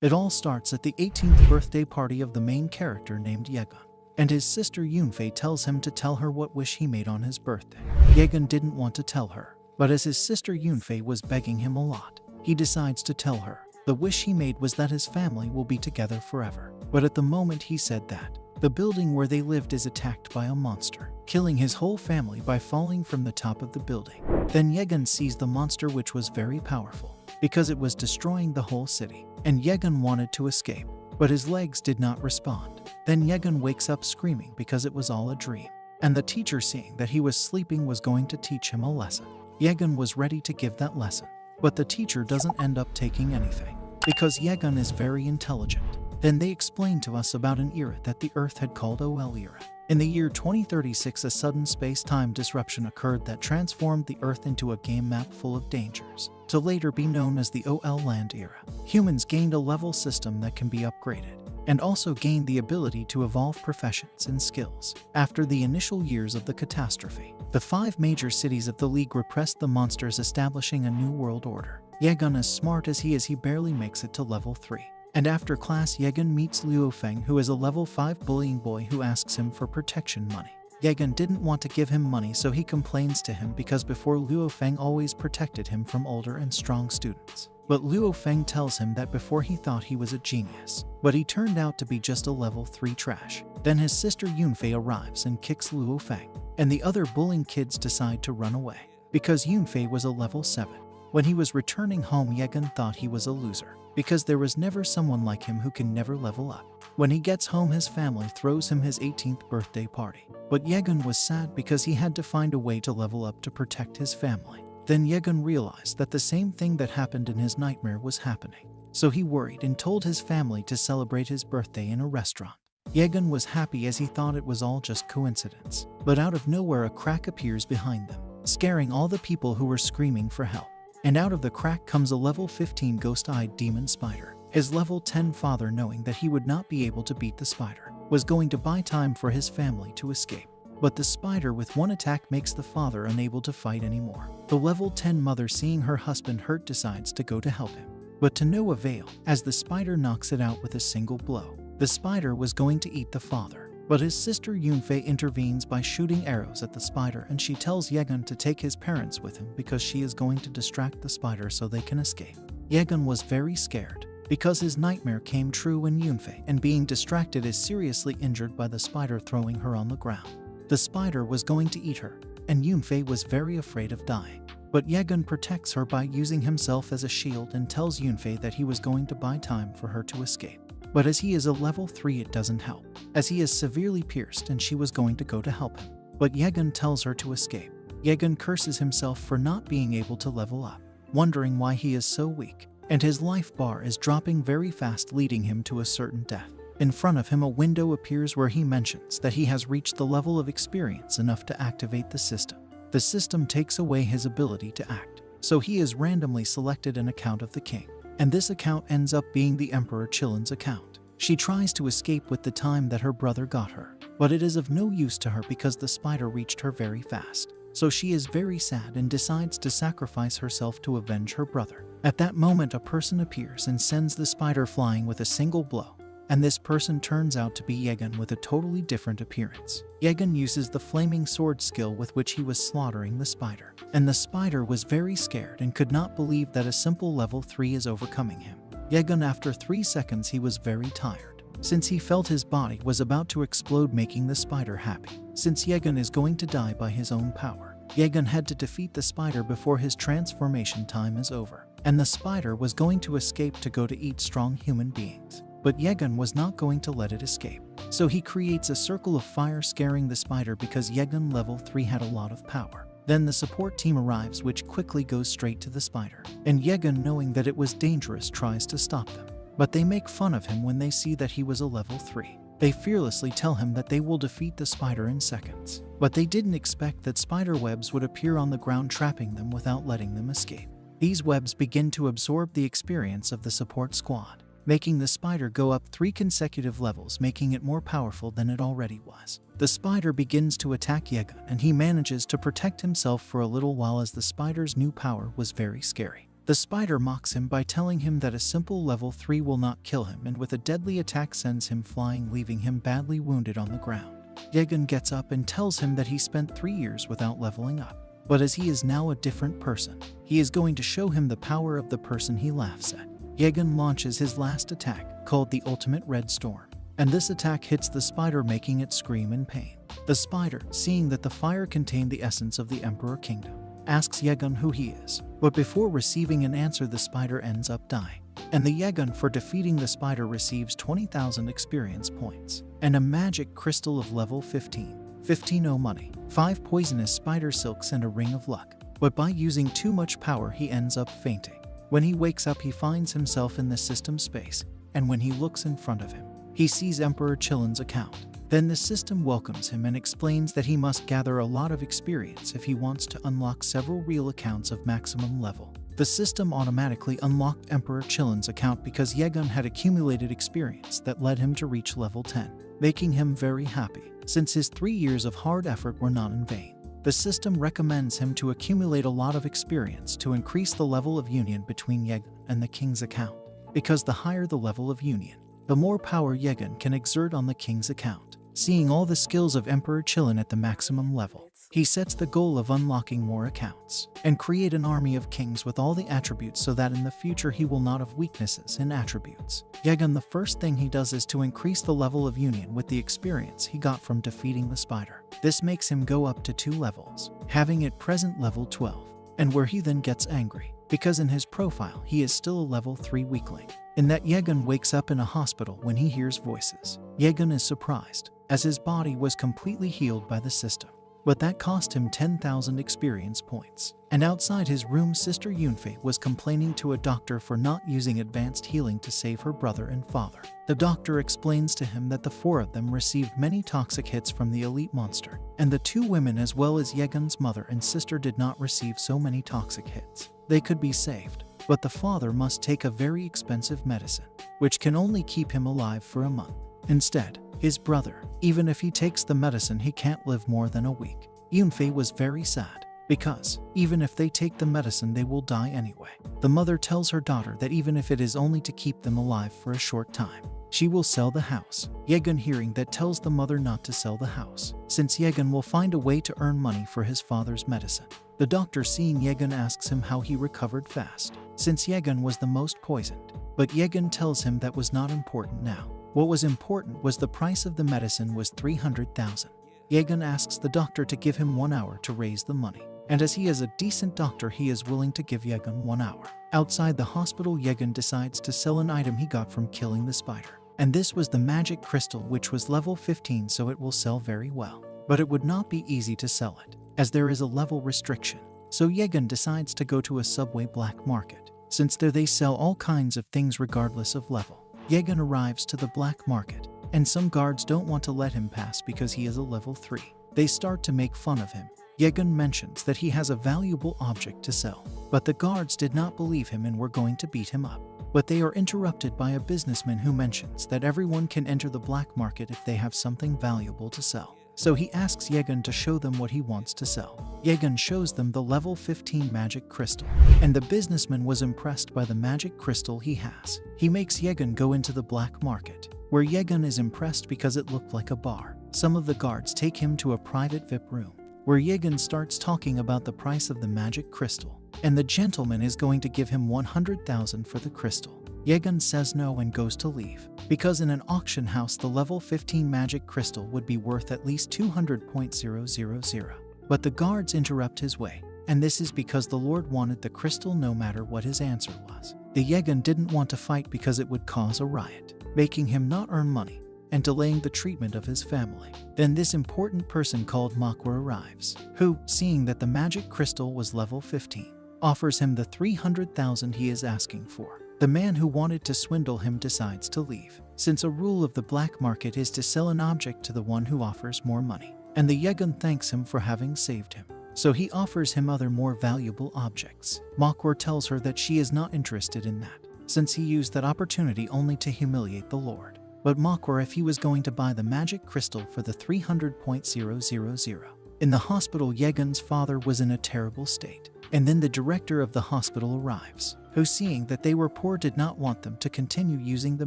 It all starts at the 18th birthday party of the main character named Yegun, and his sister Yunfei tells him to tell her what wish he made on his birthday. Yegun didn't want to tell her, but as his sister Yunfei was begging him a lot, he decides to tell her. The wish he made was that his family will be together forever. But at the moment he said that, the building where they lived is attacked by a monster, killing his whole family by falling from the top of the building. Then Yegun sees the monster, which was very powerful, because it was destroying the whole city, and Yegun wanted to escape, but his legs did not respond. Then Yegun wakes up screaming because it was all a dream, and the teacher, seeing that he was sleeping, was going to teach him a lesson. Yegun was ready to give that lesson, but the teacher doesn't end up taking anything, because Yegun is very intelligent. Then they explain to us about an era that the Earth had called OL era. In the year 2036, a sudden space-time disruption occurred that transformed the Earth into a game map full of dangers, to later be known as the OL Land era. Humans gained a level system that can be upgraded, and also gained the ability to evolve professions and skills. After the initial years of the catastrophe, the 5 major cities of the League repressed the monsters, establishing a new world order. Yegun, as smart as he is, he barely makes it to level 3. And after class, Yegun meets Luo Feng, who is a level 5 bullying boy who asks him for protection money. Yegun didn't want to give him money, so he complains to him because before Luo Feng always protected him from older and strong students. But Luo Feng tells him that before he thought he was a genius, but he turned out to be just a level 3 trash. Then his sister Yunfei arrives and kicks Luo Feng, and the other bullying kids decide to run away, because Yunfei was a level 7. When he was returning home, Yegun thought he was a loser, because there was never someone like him who can never level up. When he gets home, his family throws him his 18th birthday party. But Yegun was sad because he had to find a way to level up to protect his family. Then Yegun realized that the same thing that happened in his nightmare was happening. So he worried and told his family to celebrate his birthday in a restaurant. Yegun was happy as he thought it was all just coincidence. But out of nowhere, a crack appears behind them, scaring all the people who were screaming for help. And out of the crack comes a level 15 ghost-eyed demon spider. His level 10 father, knowing that he would not be able to beat the spider, was going to buy time for his family to escape. But the spider with one attack makes the father unable to fight anymore. The level 10 mother, seeing her husband hurt, decides to go to help him, but to no avail, as the spider knocks it out with a single blow. The spider was going to eat the father, but his sister Yunfei intervenes by shooting arrows at the spider, and she tells Yegun to take his parents with him because she is going to distract the spider so they can escape. Yegun was very scared because his nightmare came true when Yunfei, and being distracted, is seriously injured by the spider throwing her on the ground. The spider was going to eat her, and Yunfei was very afraid of dying. But Yegun protects her by using himself as a shield and tells Yunfei that he was going to buy time for her to escape. But as he is a level 3, it doesn't help, as he is severely pierced and she was going to go to help him. But Yegun tells her to escape. Yegun curses himself for not being able to level up, wondering why he is so weak, and his life bar is dropping very fast, leading him to a certain death. In front of him, a window appears where he mentions that he has reached the level of experience enough to activate the system. The system takes away his ability to act, so he is randomly selected an account of the king. And this account ends up being the Emperor Chilin's account. She tries to escape with the time that her brother got her, but it is of no use to her because the spider reached her very fast. So she is very sad and decides to sacrifice herself to avenge her brother. At that moment, a person appears and sends the spider flying with a single blow. And this person turns out to be Yegun with a totally different appearance. Yegun uses the flaming sword skill with which he was slaughtering the spider. And the spider was very scared and could not believe that a simple level 3 is overcoming him. Yegun, after 3 seconds, he was very tired, since he felt his body was about to explode, making the spider happy. Since Yegun is going to die by his own power, Yegun had to defeat the spider before his transformation time is over. And the spider was going to escape to go to eat strong human beings. But Yegun was not going to let it escape. So he creates a circle of fire, scaring the spider because Yegun level 3 had a lot of power. Then the support team arrives, which quickly goes straight to the spider. And Yegun, knowing that it was dangerous, tries to stop them. But they make fun of him when they see that he was a level 3. They fearlessly tell him that they will defeat the spider in seconds. But they didn't expect that spider webs would appear on the ground, trapping them without letting them escape. These webs begin to absorb the experience of the support squad, making the spider go up 3 consecutive levels, making it more powerful than it already was. The spider begins to attack Yegun, and he manages to protect himself for a little while, as the spider's new power was very scary. The spider mocks him by telling him that a simple level 3 will not kill him, and with a deadly attack sends him flying, leaving him badly wounded on the ground. Yegan gets up and tells him that he spent 3 years without leveling up. But as he is now a different person, he is going to show him the power of the person he laughs at. Yegan launches his last attack, called the Ultimate Red Storm, and this attack hits the spider, making it scream in pain. The spider, seeing that the fire contained the essence of the Emperor Kingdom, asks Yegan who he is, but before receiving an answer, the spider ends up dying. And the Yegan, for defeating the spider, receives 20,000 experience points and a magic crystal of level 15. 15 money, 5 poisonous spider silks, and a ring of luck. But by using too much power, he ends up fainting. When he wakes up, he finds himself in the system space, and when he looks in front of him, he sees Emperor Chilin's account. Then the system welcomes him and explains that he must gather a lot of experience if he wants to unlock several real accounts of maximum level. The system automatically unlocked Emperor Chilin's account because Yegan had accumulated experience that led him to reach level 10, making him very happy, since his 3 years of hard effort were not in vain. The system recommends him to accumulate a lot of experience to increase the level of union between Yegan and the king's account, because the higher the level of union, the more power Yegan can exert on the king's account. Seeing all the skills of Emperor Chilin at the maximum level, he sets the goal of unlocking more accounts and create an army of kings with all the attributes so that in the future he will not have weaknesses in attributes. Yegan, the first thing he does is to increase the level of union with the experience he got from defeating the spider. This makes him go up to 2 levels, having at present level 12, and where he then gets angry, because in his profile he is still a level 3 weakling. In that, Yegan wakes up in a hospital when he hears voices. Yegan is surprised, as his body was completely healed by the system. But that cost him 10,000 experience points. And outside his room, Sister Yunfei was complaining to a doctor for not using advanced healing to save her brother and father. The doctor explains to him that the 4 of them received many toxic hits from the elite monster, and the 2 women as well as Yegan's mother and sister did not receive so many toxic hits. They could be saved, but the father must take a very expensive medicine, which can only keep him alive for a month. Instead, his brother, even if he takes the medicine, he can't live more than a week. Yunfei was very sad, because even if they take the medicine, they will die anyway. The mother tells her daughter that even if it is only to keep them alive for a short time, she will sell the house. Yegan, hearing that, tells the mother not to sell the house, since Yegan will find a way to earn money for his father's medicine. The doctor, seeing Yegan, asks him how he recovered fast, since Yegan was the most poisoned. But Yegan tells him that was not important now. What was important was the price of the medicine was 300,000. Yegan asks the doctor to give him 1 hour to raise the money, and as he is a decent doctor, he is willing to give Yegan 1 hour. Outside the hospital, Yegan decides to sell an item he got from killing the spider, and this was the magic crystal, which was level 15, so it will sell very well. But it would not be easy to sell it, as there is a level restriction. So Yegan decides to go to a subway black market, since there they sell all kinds of things regardless of level. Yegan arrives to the black market, and some guards don't want to let him pass because he is a level 3. They start to make fun of him. Yegan mentions that he has a valuable object to sell, but the guards did not believe him and were going to beat him up. But they are interrupted by a businessman who mentions that everyone can enter the black market if they have something valuable to sell. So he asks Yegan to show them what he wants to sell. Yegan shows them the level 15 magic crystal, and the businessman was impressed by the magic crystal he has. He makes Yegan go into the black market, where Yegan is impressed because it looked like a bar. Some of the guards take him to a private VIP room, where Yegan starts talking about the price of the magic crystal, and the gentleman is going to give him 100,000 for the crystal. Yegan says no and goes to leave, because in an auction house the level 15 magic crystal would be worth at least 200,000. But the guards interrupt his way, and this is because the Lord wanted the crystal no matter what his answer was. The Yegan didn't want to fight because it would cause a riot, making him not earn money and delaying the treatment of his family. Then this important person called Manhwa arrives, who, seeing that the magic crystal was level 15, offers him the 300,000 he is asking for. The man who wanted to swindle him decides to leave, since a rule of the black market is to sell an object to the one who offers more money, and the Yegan thanks him for having saved him. So he offers him other more valuable objects. Manhwa tells her that she is not interested in that, since he used that opportunity only to humiliate the Lord. But Manhwa, if he was going to buy the magic crystal for the 300,000. In the hospital, Yegan's father was in a terrible state. And then the director of the hospital arrives, who, seeing that they were poor, did not want them to continue using the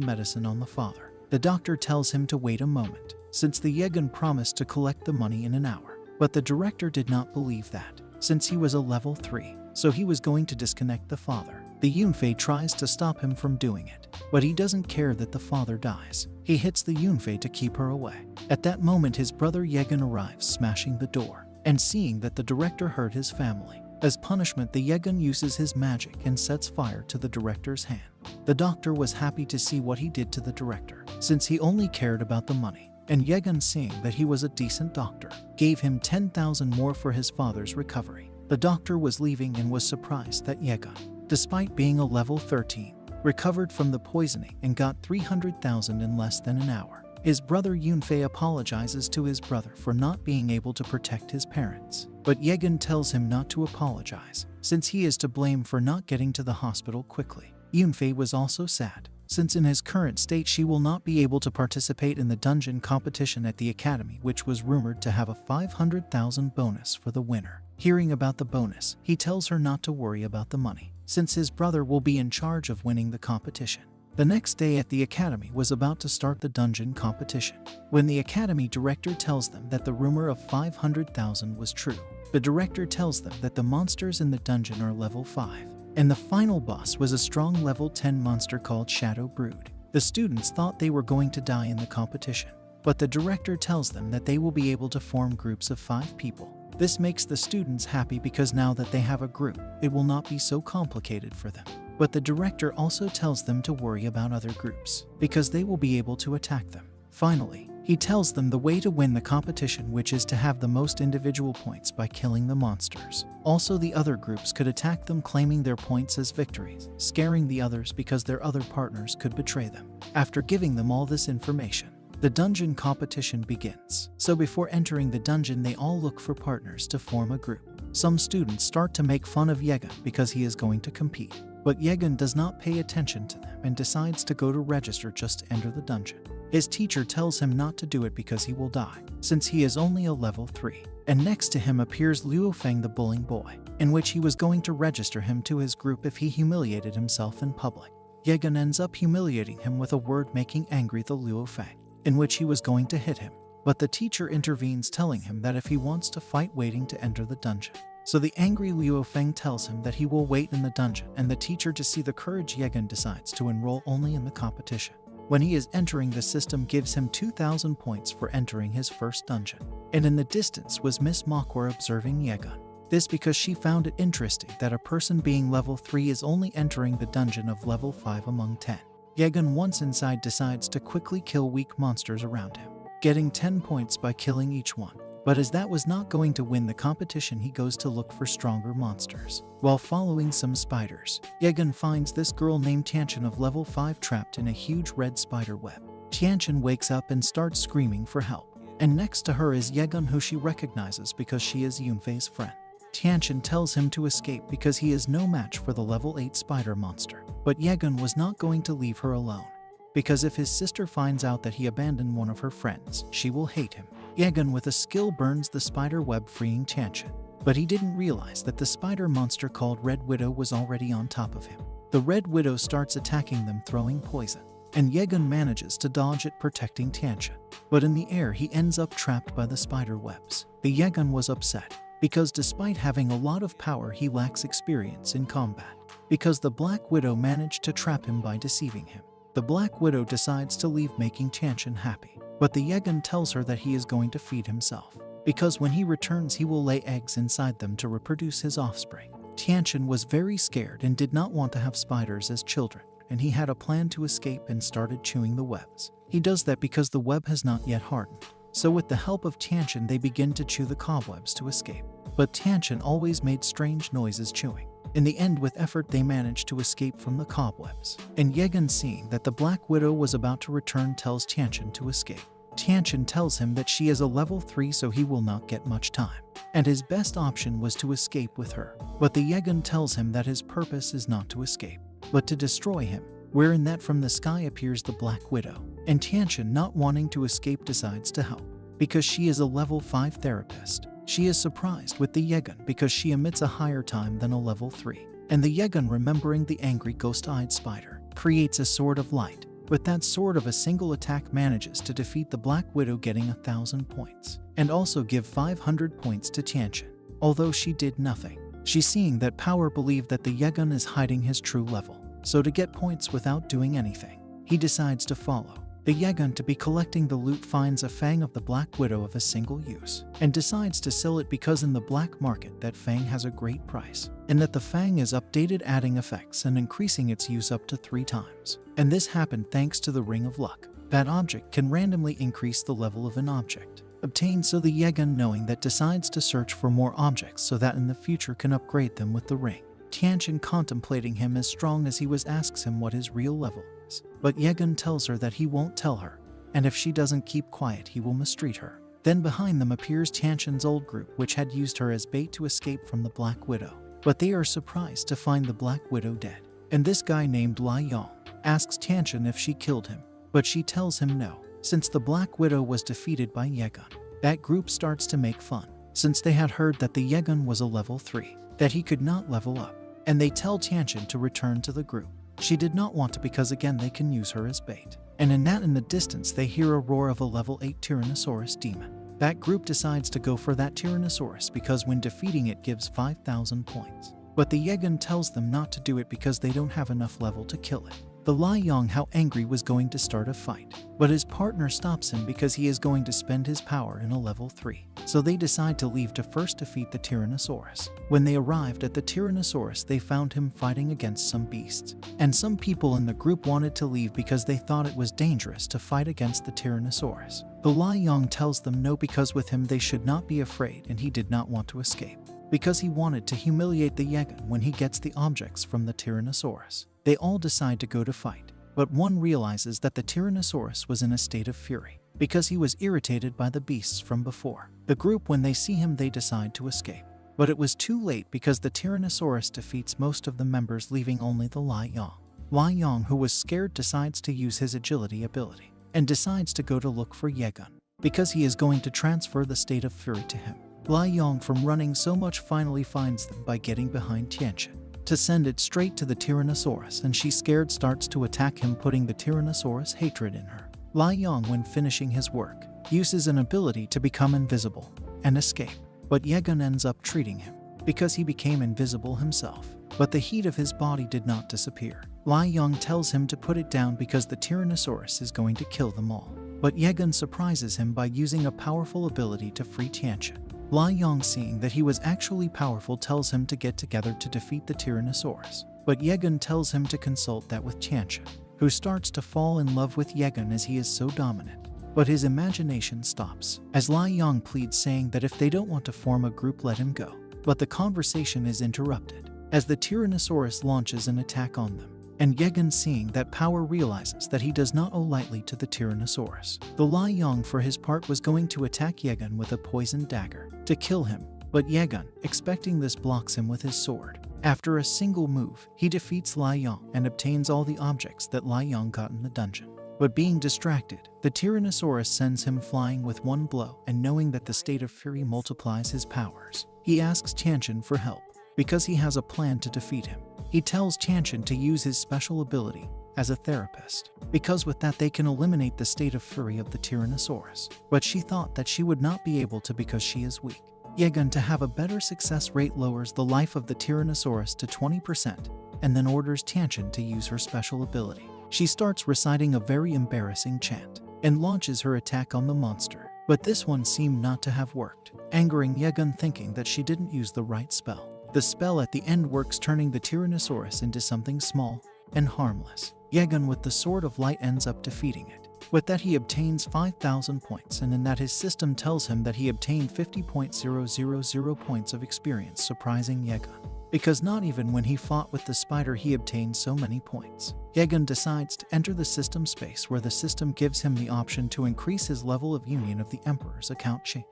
medicine on the father. The doctor tells him to wait a moment, since the Yegan promised to collect the money in an hour. But the director did not believe that, since he was a level 3, so he was going to disconnect the father. The Yunfei tries to stop him from doing it, but he doesn't care that the father dies. He hits the Yunfei to keep her away. At that moment, his brother Yegan arrives, smashing the door, and seeing that the director hurt his family. As punishment, the Yegan uses his magic and sets fire to the director's hand. The doctor was happy to see what he did to the director, since he only cared about the money. And Yegan, seeing that he was a decent doctor, gave him 10,000 more for his father's recovery. The doctor was leaving and was surprised that Yegan, despite being a level 13, recovered from the poisoning and got 300,000 in less than an hour. His brother Yunfei apologizes to his brother for not being able to protect his parents, but Yegan tells him not to apologize, since he is to blame for not getting to the hospital quickly. Yunfei was also sad, since in his current state she will not be able to participate in the dungeon competition at the academy, which was rumored to have a 500,000 bonus for the winner. Hearing about the bonus, he tells her not to worry about the money, since his brother will be in charge of winning the competition. The next day at the academy was about to start the dungeon competition, when the academy director tells them that the rumor of 500,000 was true. The director tells them that the monsters in the dungeon are level 5, and the final boss was a strong level 10 monster called Shadow Brood. The students thought they were going to die in the competition, but the director tells them that they will be able to form groups of 5 people. This makes the students happy because now that they have a group, it will not be so complicated for them. But the director also tells them to worry about other groups, because they will be able to attack them. Finally, he tells them the way to win the competition, which is to have the most individual points by killing the monsters. Also, the other groups could attack them, claiming their points as victories, scaring the others because their other partners could betray them. After giving them all this information, the dungeon competition begins. So before entering the dungeon, they all look for partners to form a group. Some students start to make fun of Yegan because he is going to compete, but Yegan does not pay attention to them and decides to go to register just to enter the dungeon. His teacher tells him not to do it because he will die, since he is only a level 3. And next to him appears Luo Feng, the bullying boy, in which he was going to register him to his group if he humiliated himself in public. Yegan ends up humiliating him with a word, making angry the Luo Feng, in which he was going to hit him. But the teacher intervenes, telling him that if he wants to fight, waiting to enter the dungeon. So the angry Luo Feng tells him that he will wait in the dungeon, and the teacher, to see the courage, Yegan decides to enroll only in the competition. When he is entering, the system gives him 2,000 points for entering his first dungeon. And in the distance was Miss Makwar observing Yegan. This because she found it interesting that a person being level 3 is only entering the dungeon of level 5 among 10. Yegan, once inside, decides to quickly kill weak monsters around him, getting 10 points by killing each one. But as that was not going to win the competition, he goes to look for stronger monsters. While following some spiders, Yegan finds this girl named Tianchen of level 5 trapped in a huge red spider web. Tianchen wakes up and starts screaming for help. And next to her is Yegan, who she recognizes because she is Yunfei's friend. Tianchen tells him to escape because he is no match for the level 8 spider monster. But Yegan was not going to leave her alone, because if his sister finds out that he abandoned one of her friends, she will hate him. Yegan with a skill burns the spider web, freeing Tianchen. But he didn't realize that the spider monster called Red Widow was already on top of him. The Red Widow starts attacking them, throwing poison, and Yegan manages to dodge it, protecting Tianchen. But in the air, he ends up trapped by the spider webs. The Yegan was upset, because despite having a lot of power, he lacks experience in combat, because the Black Widow managed to trap him by deceiving him. The Black Widow decides to leave, making Tianchen happy. But the Yegan tells her that he is going to feed himself, because when he returns, he will lay eggs inside them to reproduce his offspring. Tianchen was very scared and did not want to have spiders as children, and he had a plan to escape and started chewing the webs. He does that because the web has not yet hardened. So with the help of Tianchen, they begin to chew the cobwebs to escape. But Tianchen always made strange noises chewing. In the end, with effort, they managed to escape from the cobwebs. And Yegan, seeing that the Black Widow was about to return, tells Tianchen to escape. Tianchen tells him that she is a level 3, so he will not get much time, and his best option was to escape with her. But the Yegan tells him that his purpose is not to escape, but to destroy him, wherein that from the sky appears the Black Widow. And Tianchen, not wanting to escape, decides to help, because she is a level 5 therapist. She is surprised with the Yegun because she emits a higher time than a level 3. And the Yegun, remembering the angry ghost-eyed spider, creates a sword of light. With that sword of a single attack manages to defeat the Black Widow, getting 1,000 points. And also give 500 points to Tianchen. Although she did nothing. She, seeing that power, believed that the Yegun is hiding his true level. So to get points without doing anything, he decides to follow. The Yegun, to be collecting the loot, finds a fang of the Black Widow of a single use, and decides to sell it because in the black market that fang has a great price, and that the fang is updated, adding effects and increasing its use up to 3 times. And this happened thanks to the Ring of Luck. That object can randomly increase the level of an object obtained, so the Yegun, knowing that, decides to search for more objects so that in the future can upgrade them with the ring. Tianchen, contemplating him as strong as he was, asks him what his real level is. But Yegun tells her that he won't tell her, and if she doesn't keep quiet he will mistreat her. Then behind them appears Tianchen's old group, which had used her as bait to escape from the Black Widow. But they are surprised to find the Black Widow dead. And this guy named Lai Yong asks Tianchen if she killed him, but she tells him no, since the Black Widow was defeated by Yegun. That group starts to make fun, since they had heard that the Yegun was a level 3, that he could not level up, and they tell Tianchen to return to the group. She did not want to because again they can use her as bait. And in the distance they hear a roar of a level 8 Tyrannosaurus demon. That group decides to go for that Tyrannosaurus because when defeating it gives 5,000 points. But the Yegun tells them not to do it because they don't have enough level to kill it. The Lai Yong, how angry, was going to start a fight, but his partner stops him because he is going to spend his power in a level 3. So they decide to leave to first defeat the Tyrannosaurus. When they arrived at the Tyrannosaurus, they found him fighting against some beasts. And some people in the group wanted to leave because they thought it was dangerous to fight against the Tyrannosaurus. The Lai Yong tells them no, because with him they should not be afraid, and he did not want to escape because he wanted to humiliate the Yegun when he gets the objects from the Tyrannosaurus. They all decide to go to fight, but one realizes that the Tyrannosaurus was in a state of fury because he was irritated by the beasts from before. The group, when they see him, they decide to escape. But it was too late because the Tyrannosaurus defeats most of the members, leaving only the Lai Yong. Lai Yong, who was scared, decides to use his agility ability and decides to go to look for Yegun because he is going to transfer the state of fury to him. Lai Yong, from running so much, finally finds them by getting behind Tianchen to send it straight to the Tyrannosaurus, and she, scared, starts to attack him, putting the Tyrannosaurus hatred in her. Lai Yong, when finishing his work, uses an ability to become invisible and escape, but Yegun ends up treating him because he became invisible himself. But the heat of his body did not disappear. Lai Yong tells him to put it down because the Tyrannosaurus is going to kill them all. But Yegun surprises him by using a powerful ability to free Tianchen. Lai Yong, seeing that he was actually powerful, tells him to get together to defeat the Tyrannosaurus. But Yegun tells him to consult that with Tianchen, who starts to fall in love with Yegun as he is so dominant. But his imagination stops as Lai Yong pleads, saying that if they don't want to form a group, let him go. But the conversation is interrupted as the Tyrannosaurus launches an attack on them. And Yegun, seeing that power, realizes that he does not owe lightly to the Tyrannosaurus. The Lai Yong, for his part, was going to attack Yegun with a poisoned dagger to kill him, but Yegun, expecting this, blocks him with his sword. After a single move, he defeats Lai Yong and obtains all the objects that Lai Yong got in the dungeon. But being distracted, the Tyrannosaurus sends him flying with one blow, and knowing that the state of fury multiplies his powers, he asks Tianchen for help because he has a plan to defeat him. He tells Tianchen to use his special ability as a therapist, because with that they can eliminate the state of fury of the Tyrannosaurus. But she thought that she would not be able to because she is weak. Yegun, to have a better success rate, lowers the life of the Tyrannosaurus to 20% and then orders Tianchen to use her special ability. She starts reciting a very embarrassing chant and launches her attack on the monster. But this one seemed not to have worked, angering Yegun, thinking that she didn't use the right spell. The spell at the end works, turning the Tyrannosaurus into something small and harmless. Yegun, with the Sword of Light, ends up defeating it. With that he obtains 5,000 points, and in that his system tells him that he obtained 50.000 points of experience, surprising Yegun, because not even when he fought with the spider he obtained so many points. Yegun decides to enter the system space, where the system gives him the option to increase his level of union of the Emperor's account chain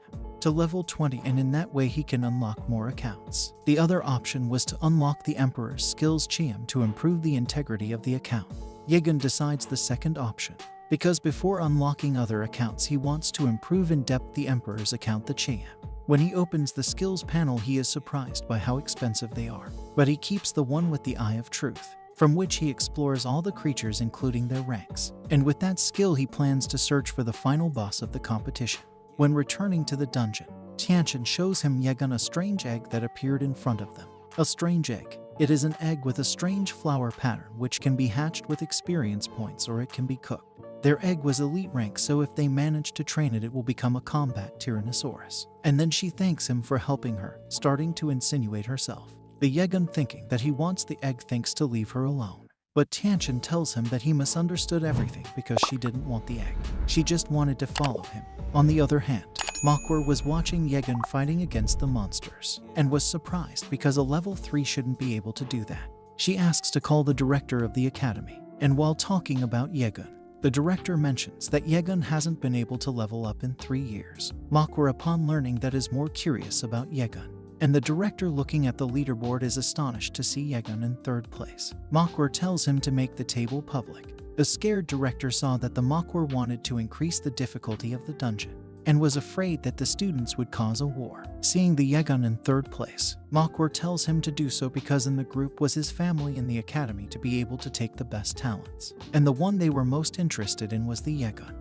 to level 20, and in that way he can unlock more accounts. The other option was to unlock the Emperor's skills Chiam to improve the integrity of the account. Yegun decides the second option, because before unlocking other accounts he wants to improve in depth the Emperor's account, the Chiam. When he opens the skills panel, he is surprised by how expensive they are. But he keeps the one with the Eye of Truth, from which he explores all the creatures including their ranks. And with that skill, he plans to search for the final boss of the competition. When returning to the dungeon, Tianchen shows him Yegun a strange egg that appeared in front of them. A strange egg. It is an egg with a strange flower pattern which can be hatched with experience points, or it can be cooked. Their egg was elite rank, so if they manage to train it, it will become a combat Tyrannosaurus. And then she thanks him for helping her, starting to insinuate herself. The Yegun, thinking that he wants the egg, thinks to leave her alone. But Tianchen tells him that he misunderstood everything because she didn't want the egg. She just wanted to follow him. On the other hand, Manhwa was watching Yegun fighting against the monsters and was surprised because a level 3 shouldn't be able to do that. She asks to call the director of the academy, and while talking about Yegun, the director mentions that Yegun hasn't been able to level up in 3 years. Manhwa, upon learning that, is more curious about Yegun, and the director, looking at the leaderboard, is astonished to see Yegun in 3rd place. Manhwa tells him to make the table public. The scared director saw that the Manhwa wanted to increase the difficulty of the dungeon and was afraid that the students would cause a war. Seeing the Yegun in 3rd place, Manhwa tells him to do so because in the group was his family in the academy to be able to take the best talents. And the one they were most interested in was the Yegun.